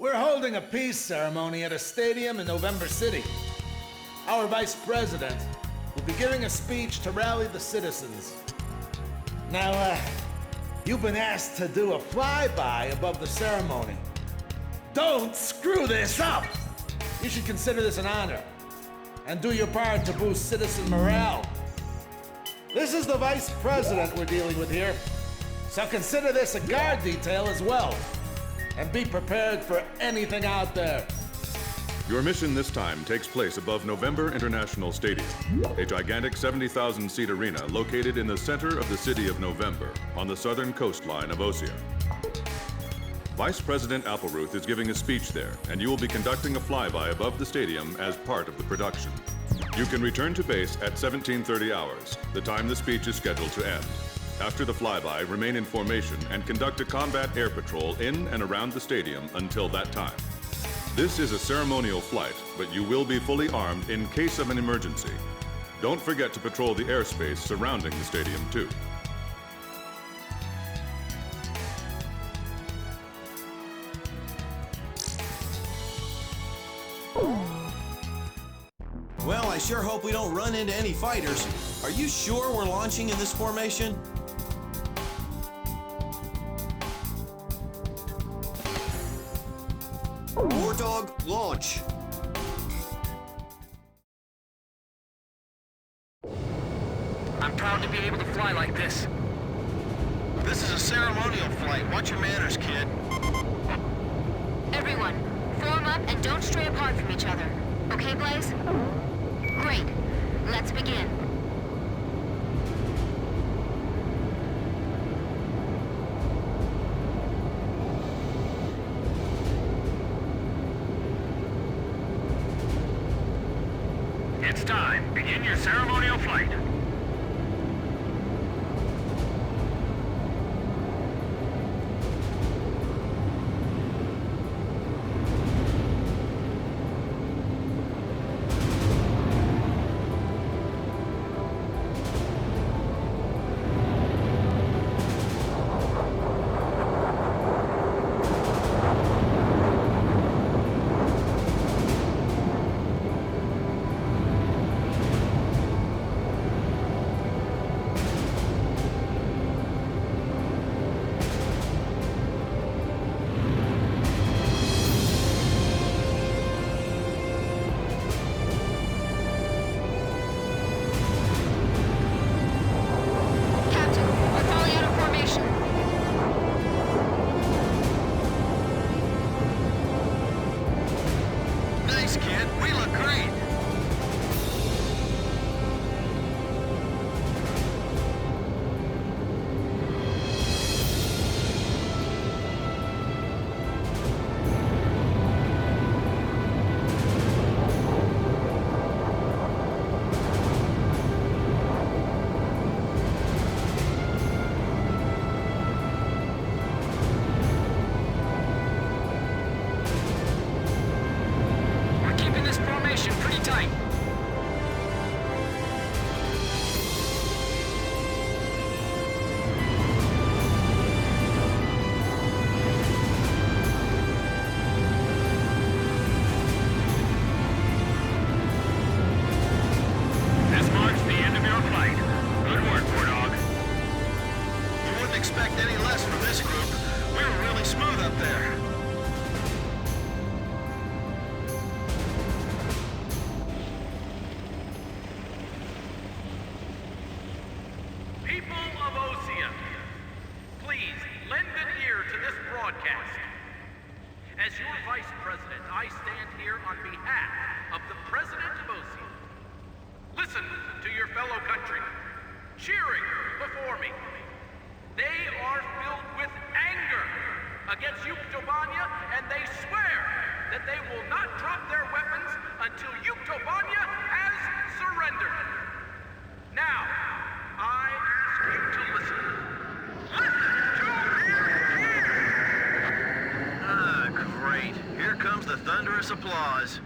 We're holding a peace ceremony at a stadium in November City. Our vice president will be giving a speech to rally the citizens. Now, you've been asked to do a flyby above the ceremony. Don't screw this up! You should consider this an honor and do your part to boost citizen morale. This is the vice president we're dealing with here, so consider this a guard detail as well, and be prepared for anything out there. Your mission this time takes place above November International Stadium, a gigantic 70,000-seat arena located in the center of the city of November on the southern coastline of Osea. Vice President Appleruth is giving a speech there, and you will be conducting a flyby above the stadium as part of the production. You can return to base at 17:30 hours, the time the speech is scheduled to end. After the flyby, remain in formation and conduct a combat air patrol in and around the stadium until that time. This is a ceremonial flight, but you will be fully armed in case of an emergency. Don't forget to patrol the airspace surrounding the stadium, too. Well, I sure hope we don't run into any fighters. Are you sure we're launching in this formation? WARDOG, launch! I'm proud to be able to fly like this. This is a ceremonial flight. Watch your manners, kid. Everyone, form up and don't stray apart from each other. Okay, Blaze? Great. Let's begin. It's time. Begin your ceremonial flight. People of Osea, please lend an ear to this broadcast. As your Vice President, I stand here on behalf of the President of Osea. Listen to your fellow countrymen, cheering before me. They are filled with anger against Yuktobania, and they swear that they will not drop their weapons until Yuktobania has surrendered. Now, I ask you to listen. Listen to me! Ah, great. Here comes the thunderous applause.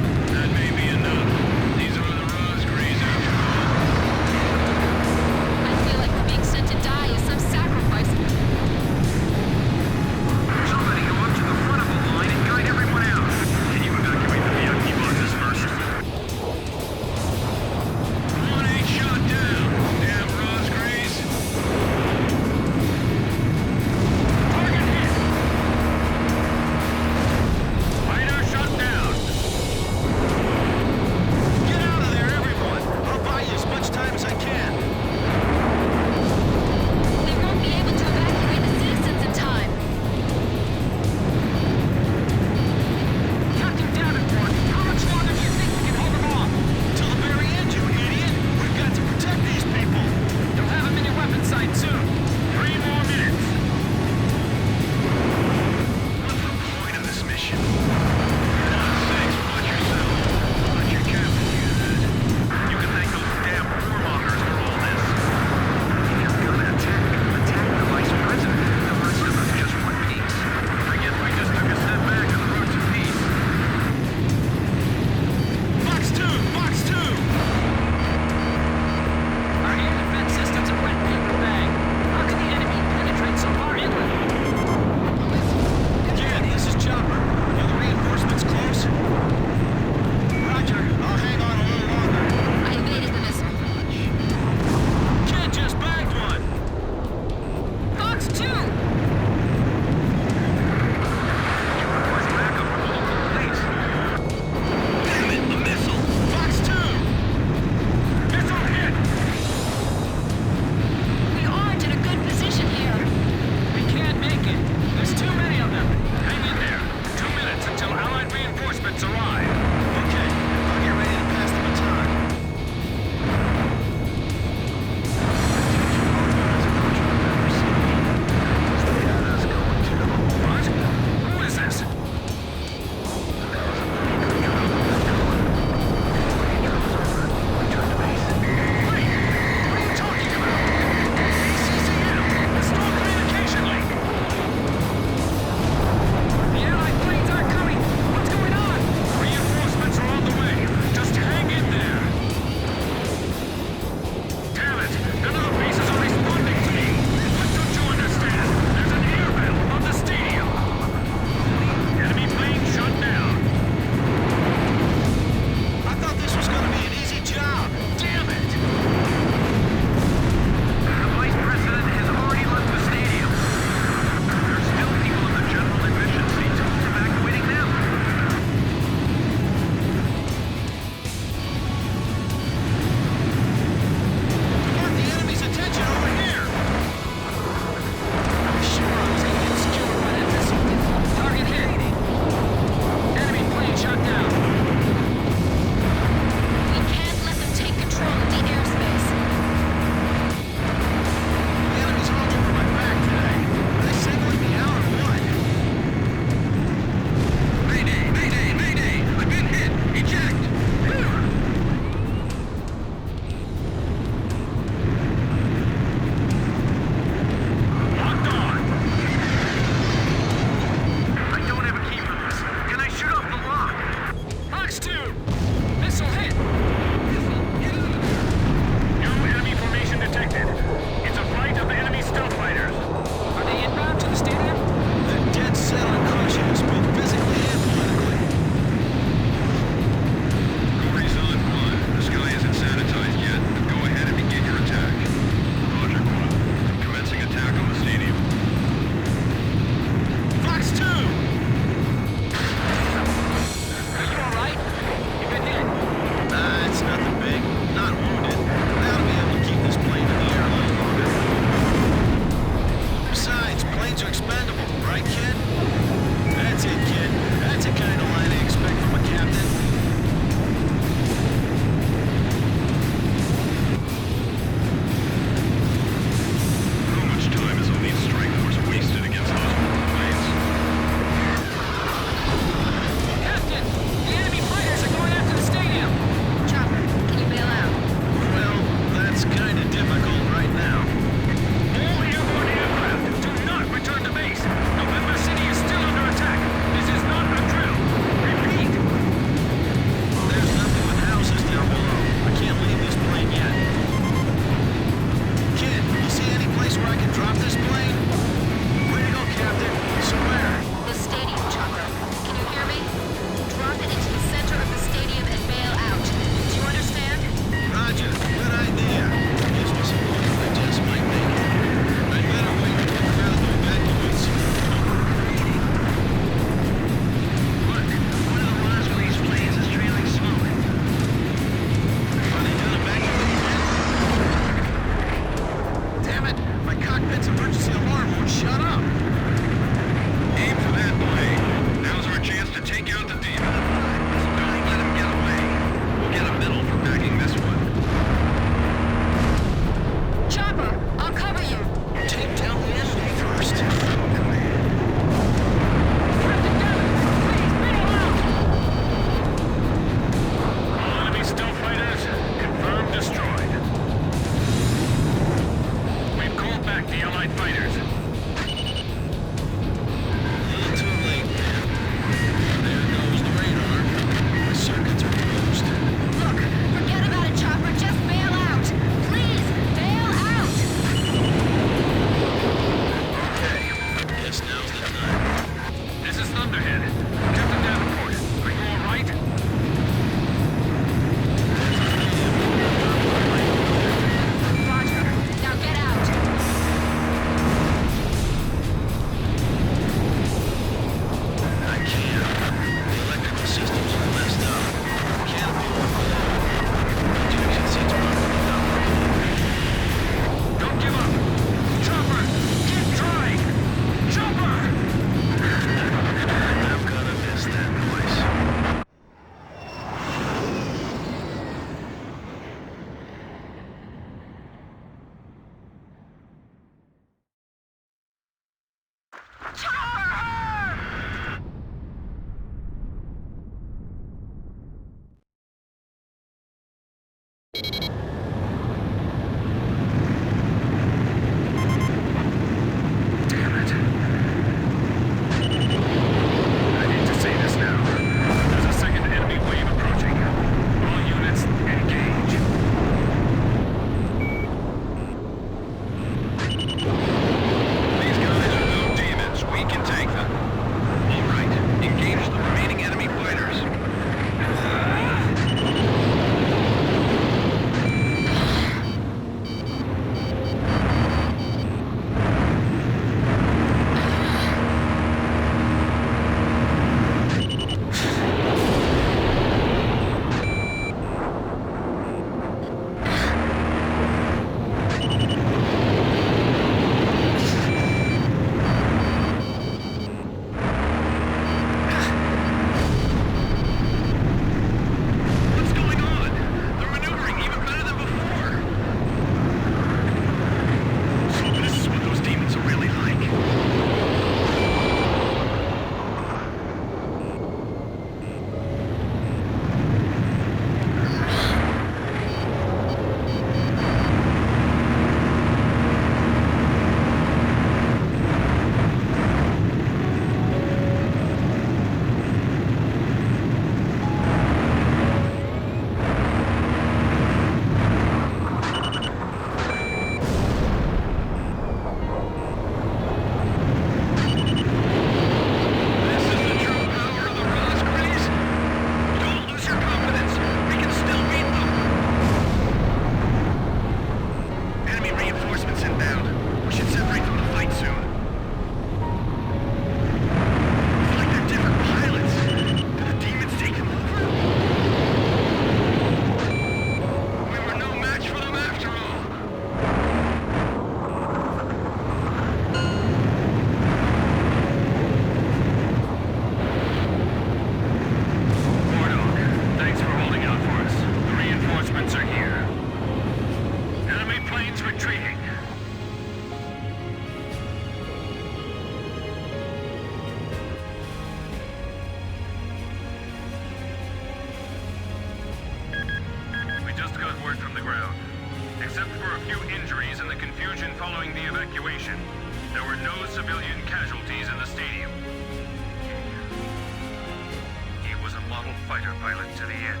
fighter pilot to the end.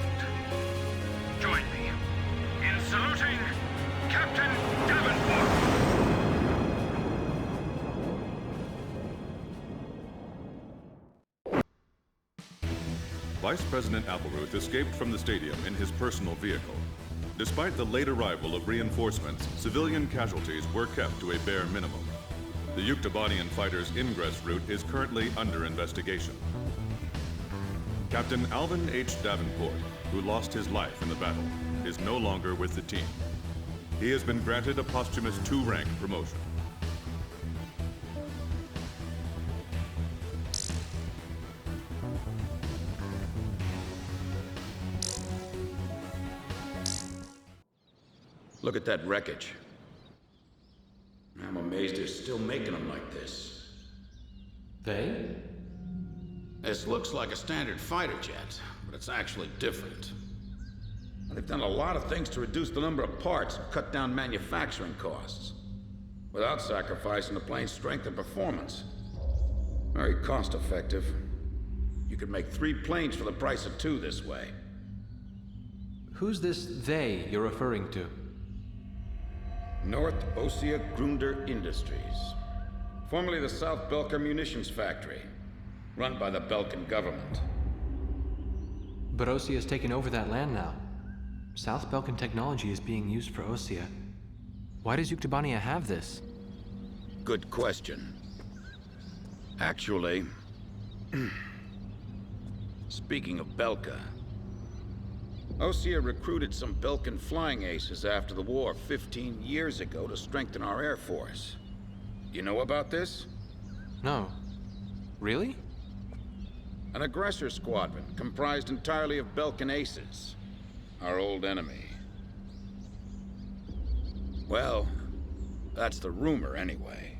Join me in saluting Captain Davenport. Vice President Appleruth escaped from the stadium in his personal vehicle. Despite the late arrival of reinforcements, civilian casualties were kept to a bare minimum. The Yuktobanian fighter's ingress route is currently under investigation. Captain Alvin H. Davenport, who lost his life in the battle, is no longer with the team. He has been granted a posthumous 2-rank promotion. Look at that wreckage. I'm amazed they're still making them like this. They? This looks like a standard fighter jet, but it's actually different. They've done a lot of things to reduce the number of parts and cut down manufacturing costs, without sacrificing the plane's strength and performance. Very cost-effective. You could make 3 planes for the price of 2 this way. Who's this they you're referring to? North Osea Grunder Industries. Formerly the South Belka Munitions Factory, run by the Belkan government. But Osea has taken over that land now. South Belkan technology is being used for Osea. Why does Yuktobania have this? Good question. Actually, speaking of Belka, Osea recruited some Belkan flying aces after the war 15 years ago to strengthen our Air Force. You know about this? No. Really? An aggressor squadron comprised entirely of Belkan aces, our old enemy. Well, that's the rumor anyway.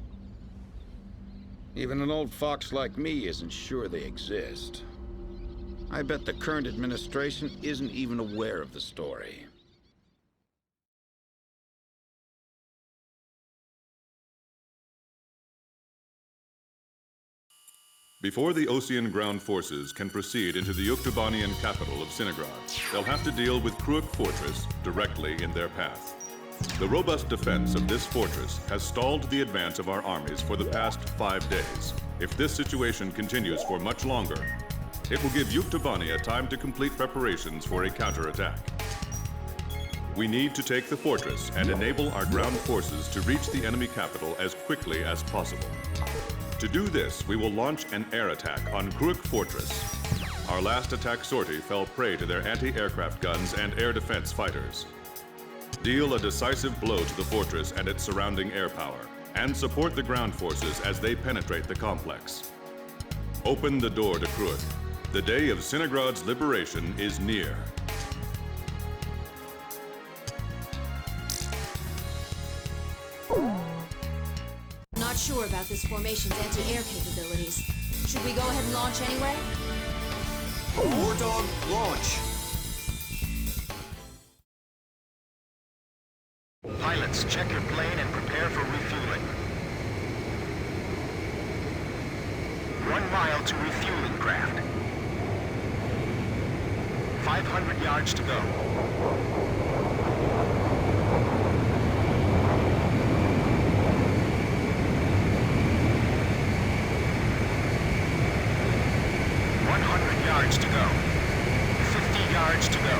Even an old fox like me isn't sure they exist. I bet the current administration isn't even aware of the story. Before the Osean ground forces can proceed into the Yuktobanian capital of Sinagrad, they'll have to deal with Kruik Fortress directly in their path. The robust defense of this fortress has stalled the advance of our armies for the past 5 days. If this situation continues for much longer, it will give Yuktobania time to complete preparations for a counterattack. We need to take the fortress and enable our ground forces to reach the enemy capital as quickly as possible. To do this, we will launch an air attack on Kruik Fortress. Our last attack sortie fell prey to their anti-aircraft guns and air defense fighters. Deal a decisive blow to the fortress and its surrounding air power, and support the ground forces as they penetrate the complex. Open the door to Kruik. The day of Sinagrad's liberation is near. Not sure about this formation's anti-air capabilities. Should we go ahead and launch anyway? WARDOG, launch! Pilots, check your plane and prepare for refueling. 1 mile to refueling craft. 500 yards to go. Yards to go. 50 yards to go.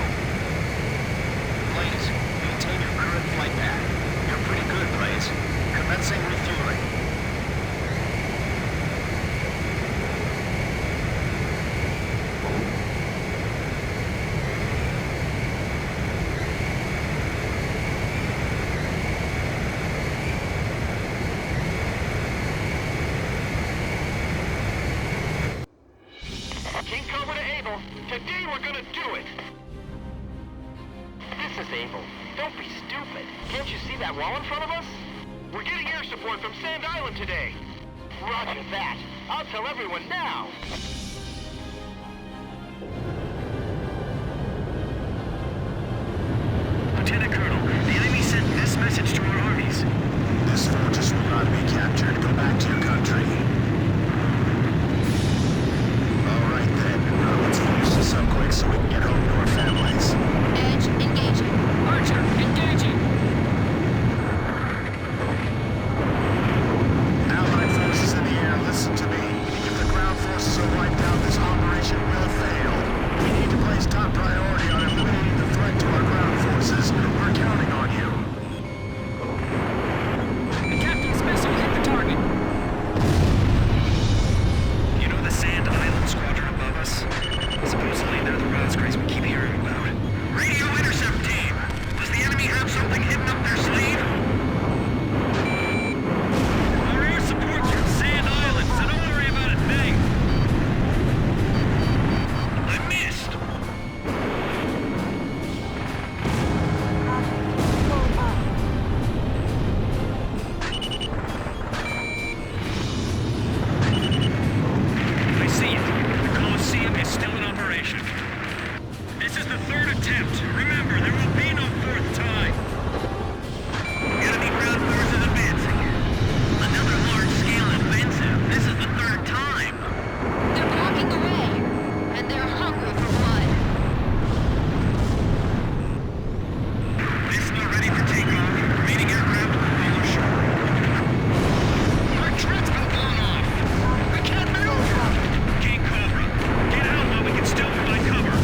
Blaze, maintain your current flight path. You're pretty good, Blaze. Commencing refueling. Today we're gonna do it! This is Able. Don't be stupid. Can't you see that wall in front of us? We're getting air support from Sand Island today. Roger that. I'll tell everyone now. Lieutenant Colonel, the enemy sent this message to our armies. This fortress will not be captured. Go back to your country. All right then. Let's finish this up quick so we That's crazy. We keep hearing about it. Radio intercept team! Does the enemy have something hidden up their sleeve? Our air support's from Sand Island, so don't worry about a thing. I missed! I see it. The Colosseum is still in operation. This is the third attempt. Remember, there will be no fourth time. Enemy ground forces advancing. Another large-scale offensive. This is the third time. They're blocking the way, and they're hungry for blood. This is not ready for takeoff. Remaining aircraft will follow shortly. Our tread's been blown off. We can't maneuver. King Cobra, get out while we can still provide cover.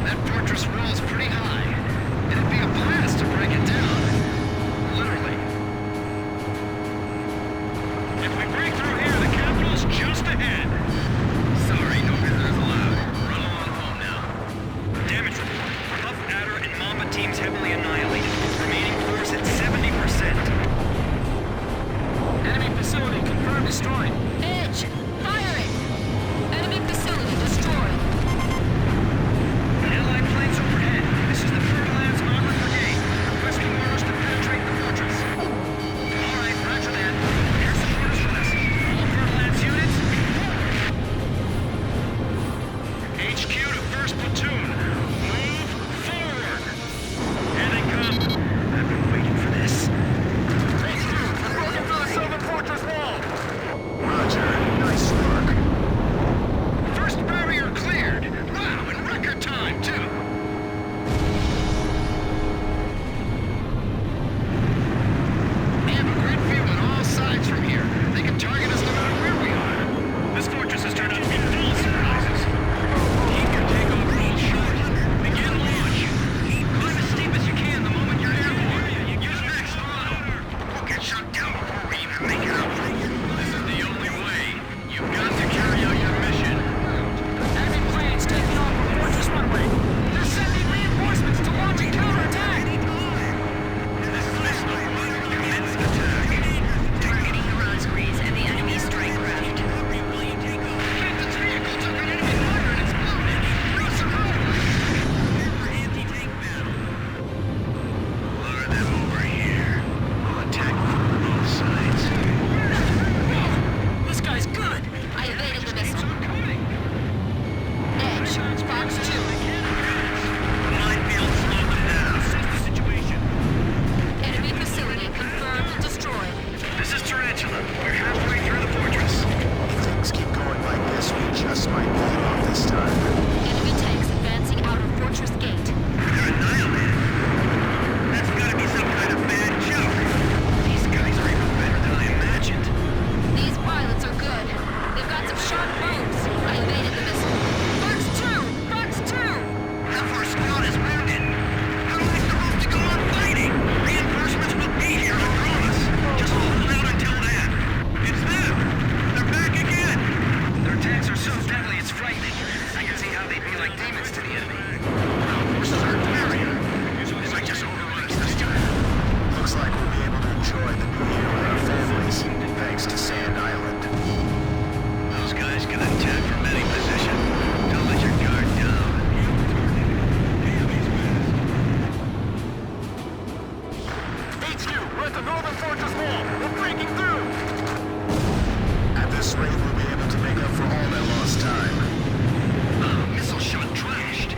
That fortress wall's pretty high. It'd be a blast to break it down. Literally. If we break through here, the capital's just ahead. Sorry, no visitors allowed. Run along home now. Damage report. Puff, Adder, and Mamba teams heavily annihilated. Remaining force at 70%. Enemy facility confirmed destroyed. Edge, fire it! Enemy facility destroyed. Allied planes overhead. This is the 3rd Lands Armored Brigade. Requesting orders to penetrate the fortress. All right, roger that. Air support is for this. All 3rd Lands units. HQ to 1st Platoon. Move forward. Here they come. I've been waiting for this. HQ, we're broken through the southern fortress wall. Roger. Nice work. First barrier cleared. Wow, in record time, too. They have a great view on all sides from here. They can target us no matter where we are. This fortress has turned out to be full of surprises. Keep your takeoff roll short. Begin launch. Climb as steep as you can the moment you're airborne. Use max throttle. We'll get shot down before we even make it out. This is the only way. You've got to carry out your mission. Enemy planes taking off from Fortress Runway. They're sending reinforcements to launch a counterattack. This is Missile. Commence attack. Targeting the Rosgreaves and the enemy strike craft. Captain's vehicle took an enemy fire and exploded. No survivors. Anti-tank battle. Lure them over here. We'll attack from both sides. This guy's good. I evaded the missile. Edge, Fox 2. Minefield slowed them down. Assess the situation. Enemy facility confirmed and destroyed. This is Tarantula. We're halfway through the fortress. If things keep going like this, we just might pull it off this time. Enemy tanks advancing out of Fortress Gate. They're annihilated. That's gotta be some kind of bad joke. These guys are even better than I imagined. These pilots are good. They've got some sharp moves. I evaded the missile. Fox 2! Fox 2! Half our squad is wounded. How am I supposed to go on fighting? Reinforcements will be here, I promise. Just hold it out until then. It's them! They're back again! Their tanks are so deadly it's frightening. I can see how they'd be like demons to the enemy. Our forces are barrier. They might just overrun us this time. Looks like we'll be able to enjoy the new year with our families, thanks to Sand Island. Those guys can attack from any position. Don't let your guard down. HQ, we're at the northern fortress wall. We're breaking through. At this rate, we'll be able to make up for all that lost time. Missile shot trashed.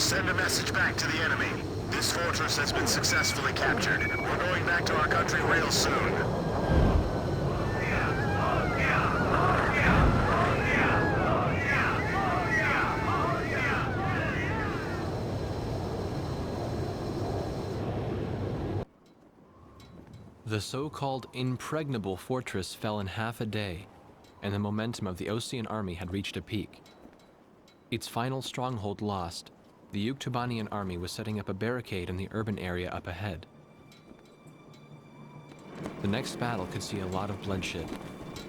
Send a message back to the enemy. This fortress has been successfully captured. We're going back to our country real soon. The so-called impregnable fortress fell in half a day, and the momentum of the Osean army had reached a peak. Its final stronghold lost, the Yuktubanian army was setting up a barricade in the urban area up ahead. The next battle could see a lot of bloodshed,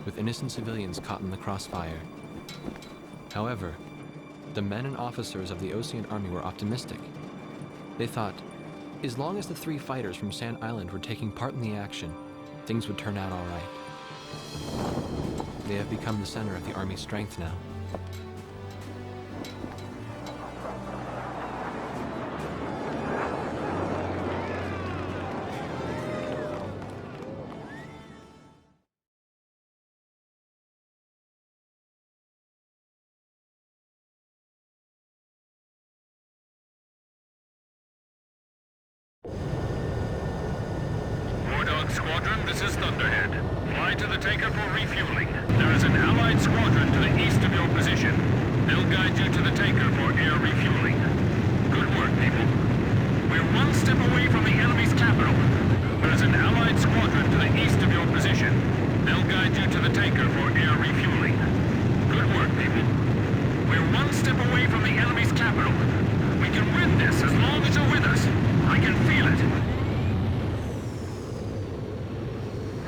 with innocent civilians caught in the crossfire. However, the men and officers of the Osean army were optimistic. They thought, as long as the 3 fighters from Sand Island were taking part in the action, things would turn out all right. They have become the center of the army's strength now. WARDOG Squadron, this is Thunderhead. Fly to the Taker for refueling. There is an Allied squadron to the east of your position. They'll guide you to the Taker for air refueling. Good work, people. We're one step away from the enemy's capital. There is an Allied squadron to the east of your position. They'll guide you to the Taker for air refueling. Good work, people. We're one step away from the enemy's capital. We can win this as long as you're with us. I can feel it.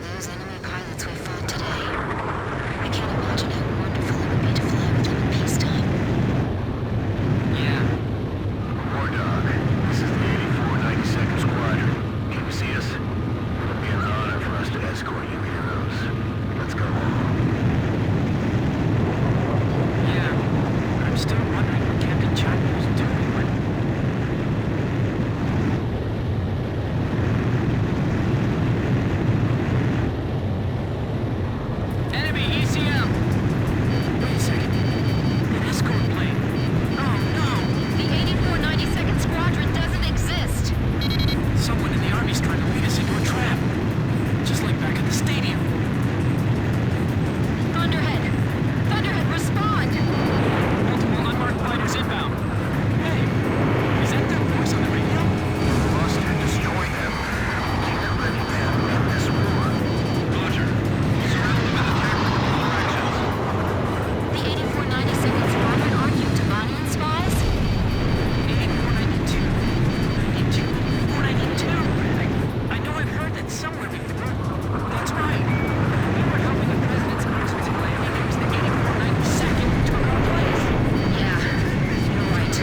Those enemy pilots we fought today. I can't imagine how wonderful it would be to fly with them in peacetime. Yeah. WARDOG, this is the 8492nd Squadron. Can you see us? It'll be an honor for us to escort you heroes. Let's go home. Yeah. I'm still wondering what Captain China was doing. Enemy ECM! Wait a second. An escort plane. Oh no! The 8492nd Squadron doesn't exist! Someone in the Army's trying to lead us into a trap. Just like back at the stadium. Thunderhead! Thunderhead, respond! Multiple unmarked fighters inbound. Hey, is that their voice on the radio? Must destroy them. Keep them ready then in this war. Roger. Surround them and attack from all directions. The 8492nd Squadron aren't Yuktubanian spies? 8492. 92. 492. I know I've heard that somewhere before. That's right. We were helping the president's emergency landing. It was the 8492nd who took our place. Yeah, you're right.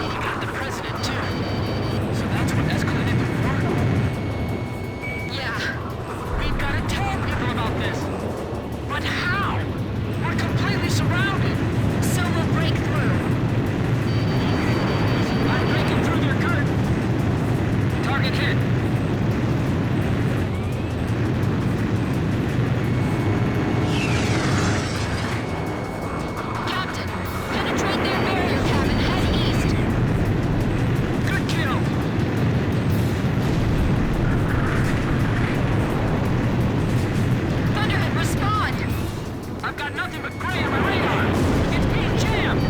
You got the president, too. So that's what escalated the war? Yeah. We've got to tell people about this. But how? We're completely surrounded. So we'll break through. I'm breaking through their curtain. Target hit. Captain, penetrate their barrier cap and head east. Good kill. Thunderhead, respond! I've got nothing but gray on my radar. It's being jammed.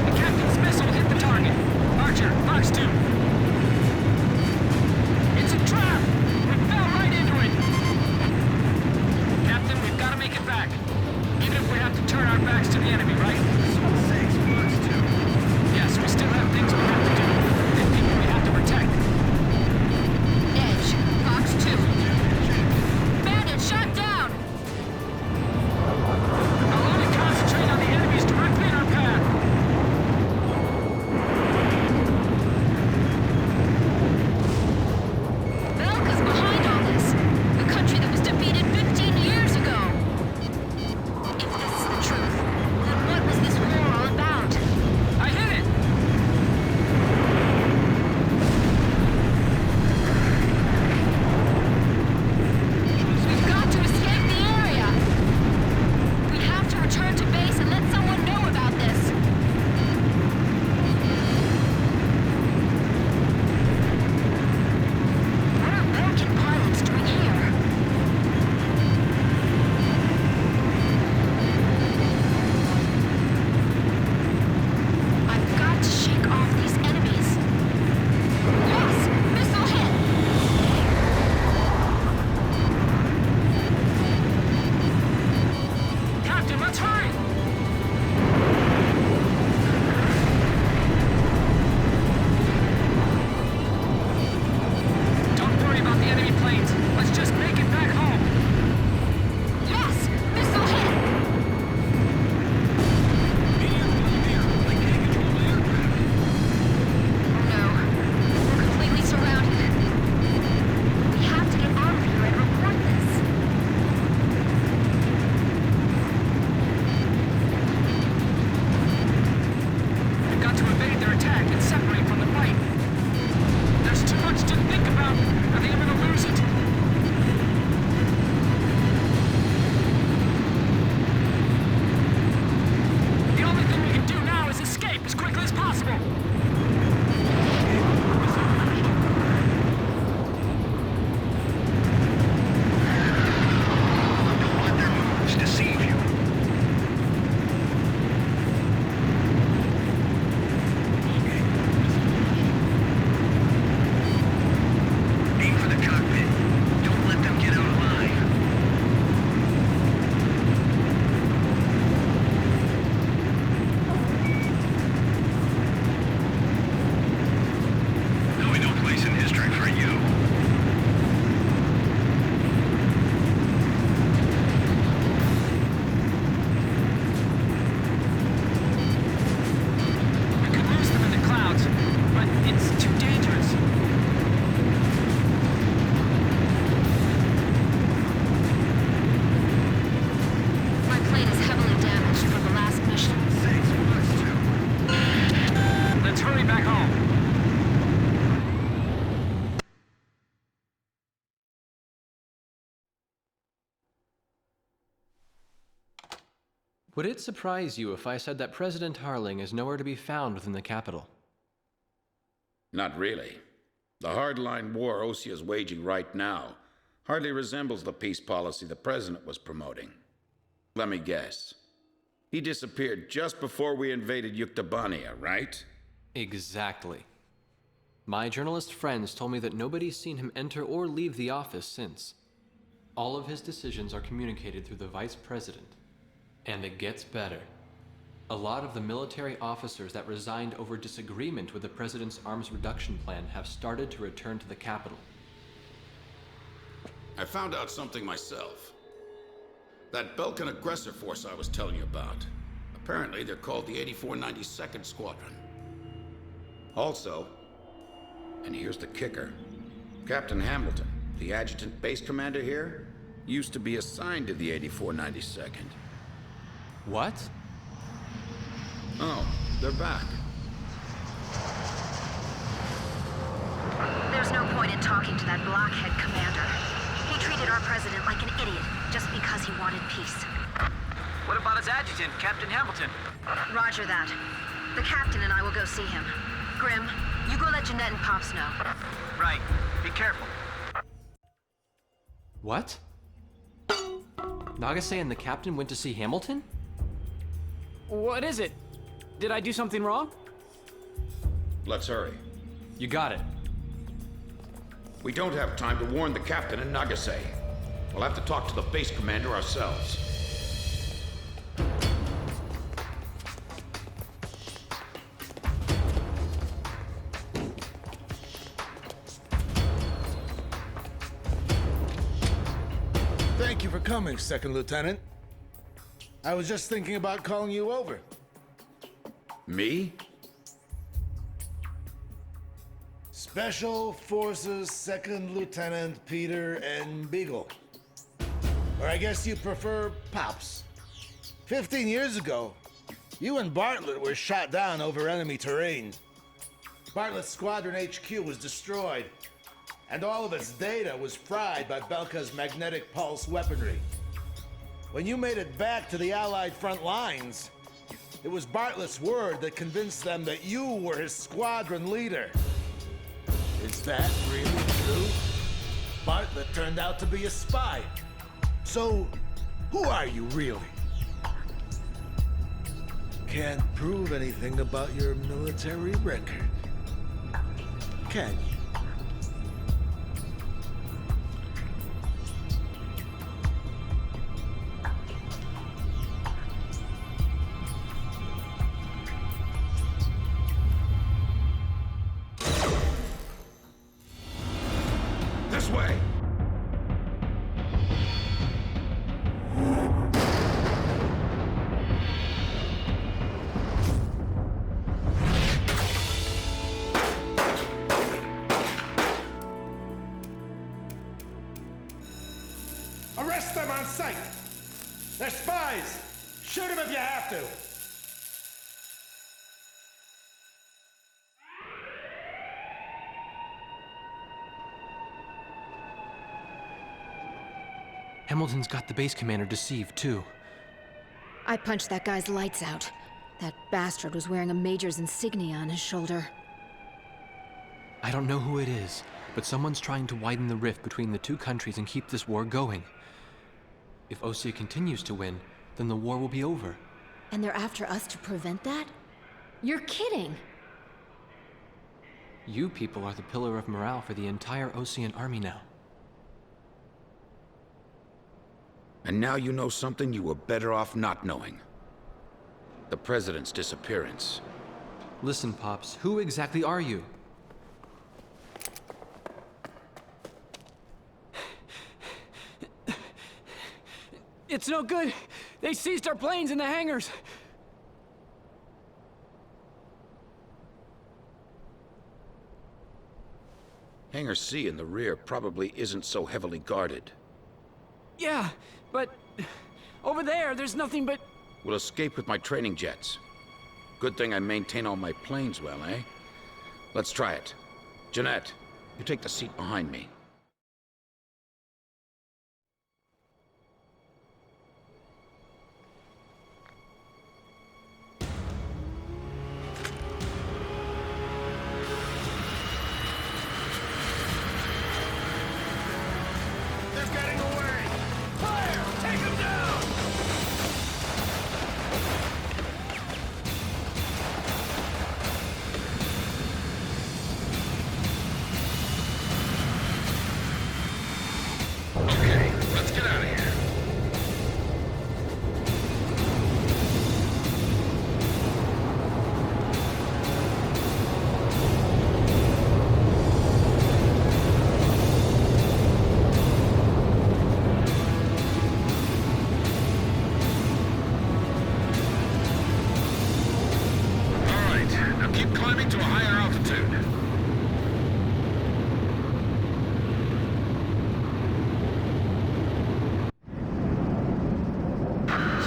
The captain's missile hit the target. Archer, Fox 2. It's a trap. We fell right into it. Captain, we've got to make it back. Even if we have to turn our backs to the enemy, right? Thanks, Fox 2. Yes, we still have things we have to do. And people we have to protect. Edge, Fox 2. Bandit, shot down! I'll only concentrate on the enemies directly in our path. Belka's behind all this. A country that was defeated 15 years ago. If this is the truth, then what was this Would it surprise you if I said that President Harling is nowhere to be found within the capital? Not really. The hardline war Osea is waging right now hardly resembles the peace policy the president was promoting. Let me guess. He disappeared just before we invaded Yuktobania, right? Exactly. My journalist friends told me that nobody's seen him enter or leave the office since. All of his decisions are communicated through the vice president. And it gets better. A lot of the military officers that resigned over disagreement with the president's arms reduction plan have started to return to the capital. I found out something myself. That Belkan aggressor force I was telling you about. Apparently they're called the 8492nd Squadron. Also, and here's the kicker, Captain Hamilton, the adjutant base commander here, used to be assigned to the 8492nd. What? Oh, they're back. There's no point in talking to that blockhead commander. He treated our president like an idiot just because he wanted peace. What about his adjutant, Captain Hamilton? Roger that. The captain and I will go see him. Grim, you go let Jeanette and Pops know. Right. Be careful. What? Nagase and the captain went to see Hamilton? What is it? Did I do something wrong? Let's hurry. You got it. We don't have time to warn the captain in Nagase. We'll have to talk to the base commander ourselves. Thank you for coming, Second Lieutenant. I was just thinking about calling you over. Me? Special Forces Second Lieutenant Peter and Beagle. Or I guess you prefer Pops. 15 years ago, you and Bartlett were shot down over enemy terrain. Bartlett's Squadron HQ was destroyed, and all of its data was fried by Belka's magnetic pulse weaponry. When you made it back to the Allied front lines, it was Bartlett's word that convinced them that you were his squadron leader. Is that really true? Bartlett turned out to be a spy. So, who are you really? Can't prove anything about your military record, can you? This way! Arrest them on sight! They're spies! Shoot them if you have to! Hamilton's got the base commander deceived, too. I punched that guy's lights out. That bastard was wearing a major's insignia on his shoulder. I don't know who it is, but someone's trying to widen the rift between the two countries and keep this war going. If Osea continues to win, then the war will be over. And they're after us to prevent that? You're kidding! You people are the pillar of morale for the entire Osean army now. And now you know something you were better off not knowing. The president's disappearance. Listen, Pops, who exactly are you? It's no good. They seized our planes in the hangars. Hangar C in the rear probably isn't so heavily guarded. Yeah, but over there's nothing but... We'll escape with my training jets. Good thing I maintain all my planes well, eh? Let's try it. Jeanette, you take the seat behind me.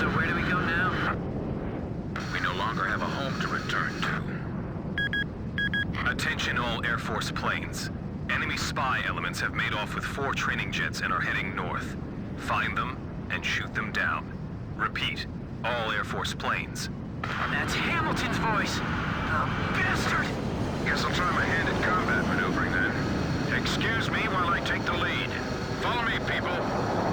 So where do we go now? We no longer have a home to return to. Attention all Air Force planes. Enemy spy elements have made off with 4 training jets and are heading north. Find them and shoot them down. Repeat, all Air Force planes. That's Hamilton's voice. The bastard! Guess I'll try my hand at combat maneuvering then. Excuse me while I take the lead. Follow me, people.